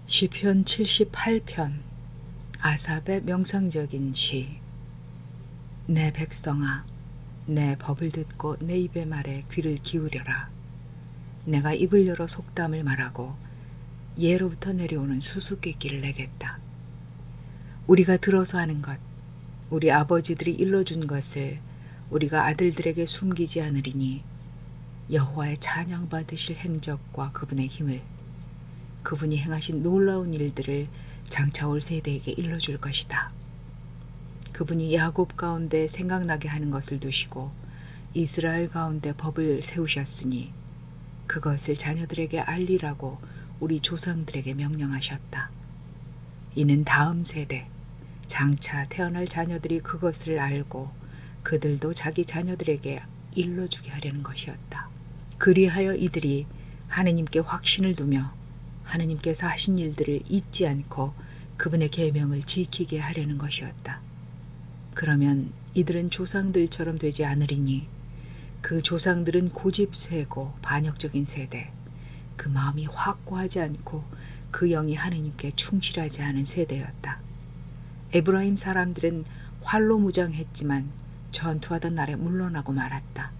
시편 78편 아삽의 명상적인 시. 내 백성아, 내 법을 듣고 내 입의 말에 귀를 기울여라. 내가 입을 열어 속담을 말하고 예로부터 내려오는 수수께끼를 내겠다. 우리가 들어서 하는 것, 우리 아버지들이 일러준 것을 우리가 아들들에게 숨기지 않으리니 여호와의 찬양받으실 행적과 그분의 힘을, 그분이 행하신 놀라운 일들을 장차 올 세대에게 일러줄 것이다. 그분이 야곱 가운데 생각나게 하는 것을 두시고 이스라엘 가운데 법을 세우셨으니 그것을 자녀들에게 알리라고 우리 조상들에게 명령하셨다. 이는 다음 세대, 장차 태어날 자녀들이 그것을 알고 그들도 자기 자녀들에게 일러주게 하려는 것이었다. 그리하여 이들이 하느님께 확신을 두며 하느님께서 하신 일들을 잊지 않고 그분의 계명을 지키게 하려는 것이었다. 그러면 이들은 조상들처럼 되지 않으리니 그 조상들은 고집세고 반역적인 세대, 그 마음이 확고하지 않고 그 영이 하느님께 충실하지 않은 세대였다. 에브라임 사람들은 활로 무장했지만 전투하던 날에 물러나고 말았다.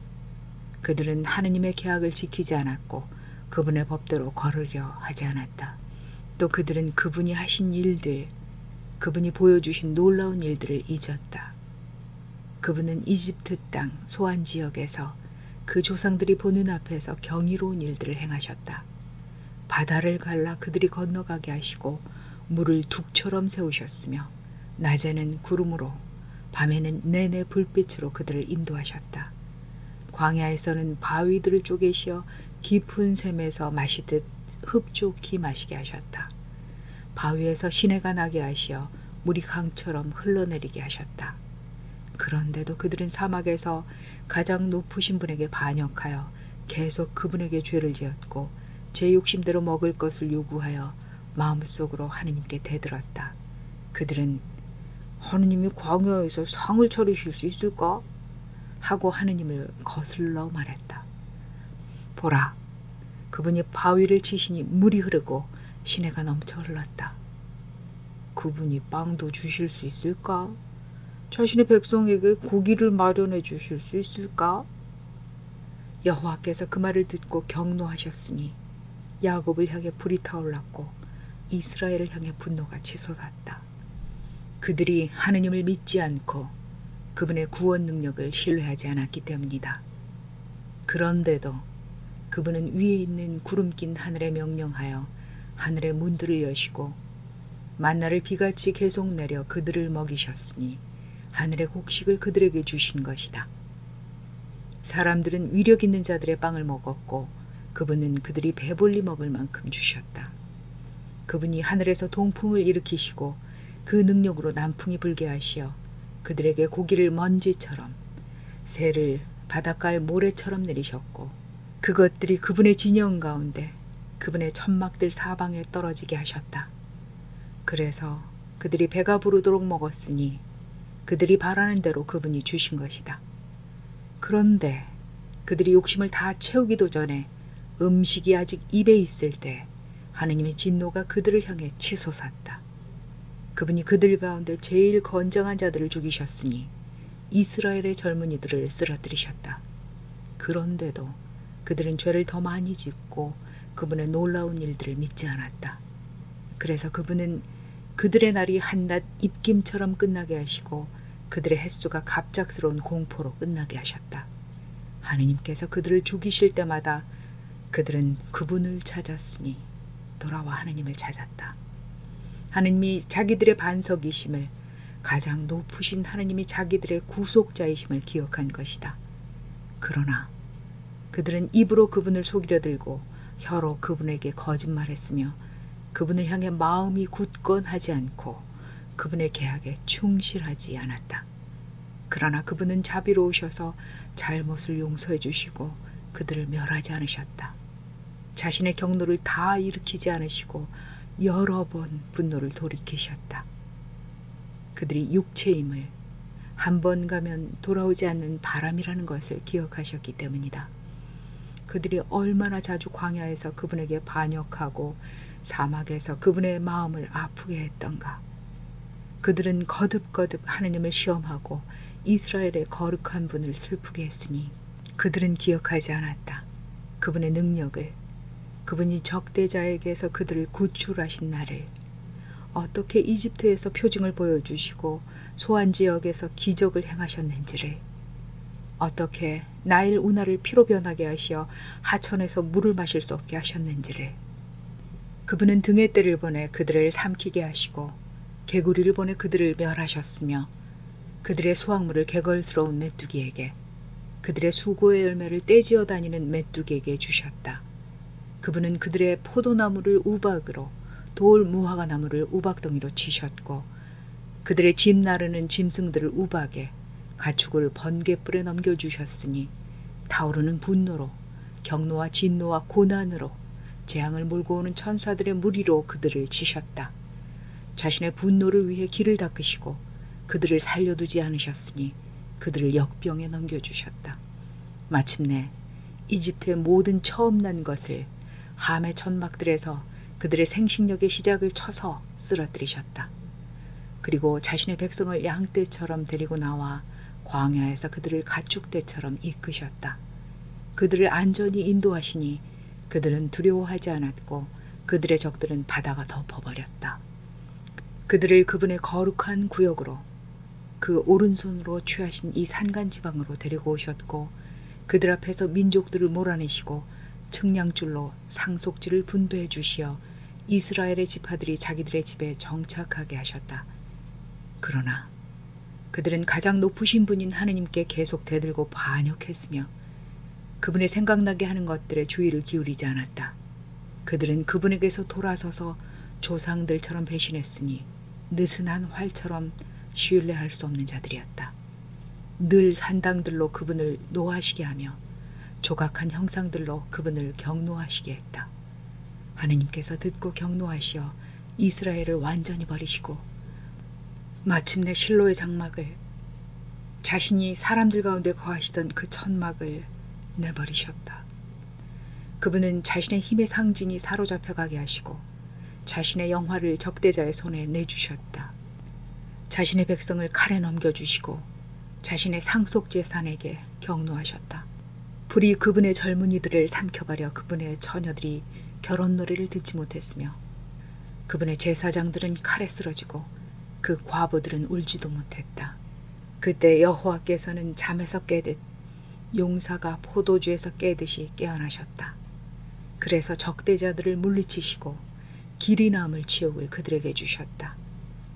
그들은 하느님의 계약을 지키지 않았고 그분의 법대로 걸으려 하지 않았다. 또 그들은 그분이 하신 일들, 그분이 보여주신 놀라운 일들을 잊었다. 그분은 이집트 땅 소안 지역에서 그 조상들이 보는 앞에서 경이로운 일들을 행하셨다. 바다를 갈라 그들이 건너가게 하시고 물을 둑처럼 세우셨으며 낮에는 구름으로 밤에는 내내 불빛으로 그들을 인도하셨다. 광야에서는 바위들을 쪼개시어 깊은 샘에서 마시듯 흡족히 마시게 하셨다. 바위에서 시내가 나게 하시어 물이 강처럼 흘러내리게 하셨다. 그런데도 그들은 사막에서 가장 높으신 분에게 반역하여 계속 그분에게 죄를 지었고 제 욕심대로 먹을 것을 요구하여 마음속으로 하느님께 대들었다. 그들은 하느님이 광야에서 상을 차리실 수 있을까? 하고 하느님을 거슬러 말했다. 보라, 그분이 바위를 치시니 물이 흐르고 시내가 넘쳐 흘렀다. 그분이 빵도 주실 수 있을까? 자신의 백성에게 고기를 마련해 주실 수 있을까? 여호와께서 그 말을 듣고 경노하셨으니 야곱을 향해 불이 타올랐고 이스라엘을 향해 분노가 치솟았다. 그들이 하느님을 믿지 않고 그분의 구원 능력을 신뢰하지 않았기 때문이다. 그런데도 그분은 위에 있는 구름 낀 하늘에 명령하여 하늘의 문들을 여시고 만나를 비같이 계속 내려 그들을 먹이셨으니 하늘의 곡식을 그들에게 주신 것이다. 사람들은 위력 있는 자들의 빵을 먹었고 그분은 그들이 배불리 먹을 만큼 주셨다. 그분이 하늘에서 동풍을 일으키시고 그 능력으로 남풍이 불게 하시어 그들에게 고기를 먼지처럼 새를 바닷가의 모래처럼 내리셨고 그것들이 그분의 진영 가운데 그분의 천막들 사방에 떨어지게 하셨다. 그래서 그들이 배가 부르도록 먹었으니 그들이 바라는 대로 그분이 주신 것이다. 그런데 그들이 욕심을 다 채우기도 전에 음식이 아직 입에 있을 때 하느님의 진노가 그들을 향해 치솟았다. 그분이 그들 가운데 제일 건장한 자들을 죽이셨으니 이스라엘의 젊은이들을 쓰러뜨리셨다. 그런데도 그들은 죄를 더 많이 짓고 그분의 놀라운 일들을 믿지 않았다. 그래서 그분은 그들의 날이 한낮 입김처럼 끝나게 하시고 그들의 횟수가 갑작스러운 공포로 끝나게 하셨다. 하느님께서 그들을 죽이실 때마다 그들은 그분을 찾았으니 돌아와 하느님을 찾았다. 하느님이 자기들의 반석이심을, 가장 높으신 하느님이 자기들의 구속자이심을 기억한 것이다. 그러나 그들은 입으로 그분을 속이려 들고 혀로 그분에게 거짓말했으며 그분을 향해 마음이 굳건하지 않고 그분의 계약에 충실하지 않았다. 그러나 그분은 자비로우셔서 잘못을 용서해 주시고 그들을 멸하지 않으셨다. 자신의 경노를 다 일으키지 않으시고 여러 번 분노를 돌이키셨다. 그들이 육체임을, 한 번 가면 돌아오지 않는 바람이라는 것을 기억하셨기 때문이다. 그들이 얼마나 자주 광야에서 그분에게 반역하고 사막에서 그분의 마음을 아프게 했던가. 그들은 거듭거듭 하느님을 시험하고 이스라엘의 거룩한 분을 슬프게 했으니 그들은 기억하지 않았다. 그분의 능력을, 그분이 적대자에게서 그들을 구출하신 날을, 어떻게 이집트에서 표징을 보여주시고 소안 지역에서 기적을 행하셨는지를, 어떻게 나일 운하를 피로 변하게 하시어 하천에서 물을 마실 수 없게 하셨는지를, 그분은 등의 떼를 보내 그들을 삼키게 하시고 개구리를 보내 그들을 멸하셨으며 그들의 수확물을 개걸스러운 메뚜기에게, 그들의 수고의 열매를 떼지어 다니는 메뚜기에게 주셨다. 그분은 그들의 포도나무를 우박으로, 돌 무화과 나무를 우박덩이로 치셨고 그들의 짐 나르는 짐승들을 우박에, 가축을 번갯불에 넘겨주셨으니 타오르는 분노로, 경노와 진노와 고난으로, 재앙을 몰고 오는 천사들의 무리로 그들을 치셨다. 자신의 분노를 위해 길을 닦으시고 그들을 살려두지 않으셨으니 그들을 역병에 넘겨주셨다. 마침내 이집트의 모든 처음 난 것을 함의 천막들에서 그들의 생식력의 시작을 쳐서 쓰러뜨리셨다. 그리고 자신의 백성을 양떼처럼 데리고 나와 광야에서 그들을 가축떼처럼 이끄셨다. 그들을 안전히 인도하시니 그들은 두려워하지 않았고 그들의 적들은 바다가 덮어버렸다. 그들을 그분의 거룩한 구역으로, 그 오른손으로 취하신 이 산간지방으로 데리고 오셨고 그들 앞에서 민족들을 몰아내시고 측량줄로 상속지를 분배해 주시어 이스라엘의 지파들이 자기들의 집에 정착하게 하셨다. 그러나 그들은 가장 높으신 분인 하느님께 계속 대들고 반역했으며 그분의 생각나게 하는 것들에 주의를 기울이지 않았다. 그들은 그분에게서 돌아서서 조상들처럼 배신했으니 느슨한 활처럼 신뢰할 수 없는 자들이었다. 늘 산당들로 그분을 노하시게 하며 조각한 형상들로 그분을 경노하시게 했다. 하느님께서 듣고 경노하시어 이스라엘을 완전히 버리시고 마침내 실로의 장막을, 자신이 사람들 가운데 거하시던 그 천막을 내버리셨다. 그분은 자신의 힘의 상징이 사로잡혀 가게 하시고 자신의 영화를 적대자의 손에 내주셨다. 자신의 백성을 칼에 넘겨주시고 자신의 상속재산에게 경노하셨다. 불이 그분의 젊은이들을 삼켜버려 그분의 처녀들이 결혼 노래를 듣지 못했으며 그분의 제사장들은 칼에 쓰러지고 그 과부들은 울지도 못했다. 그때 여호와께서는 잠에서 깨듯 용사가 포도주에서 깨듯이 깨어나셨다. 그래서 적대자들을 물리치시고 길이 남을 지옥을 그들에게 주셨다.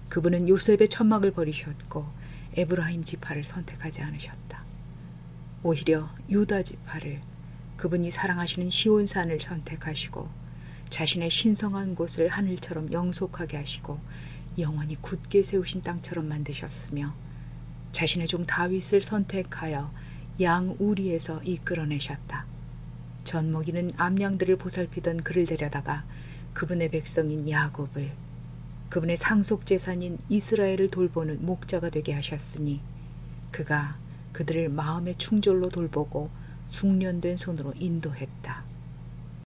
그분은 요셉의 천막을 버리셨고 에브라임 지파를 선택하지 않으셨다. 오히려 유다 지파를, 그분이 사랑하시는 시온산을 선택하시고 자신의 신성한 곳을 하늘처럼 영속하게 하시고 영원히 굳게 세우신 땅처럼 만드셨으며 자신의 종 다윗을 선택하여 양 우리에서 이끌어내셨다. 젖먹이는 암양들을 보살피던 그를 데려다가 그분의 백성인 야곱을, 그분의 상속재산인 이스라엘을 돌보는 목자가 되게 하셨으니 그가 그들을 마음의 충절로 돌보고 숙련된 손으로 인도했다.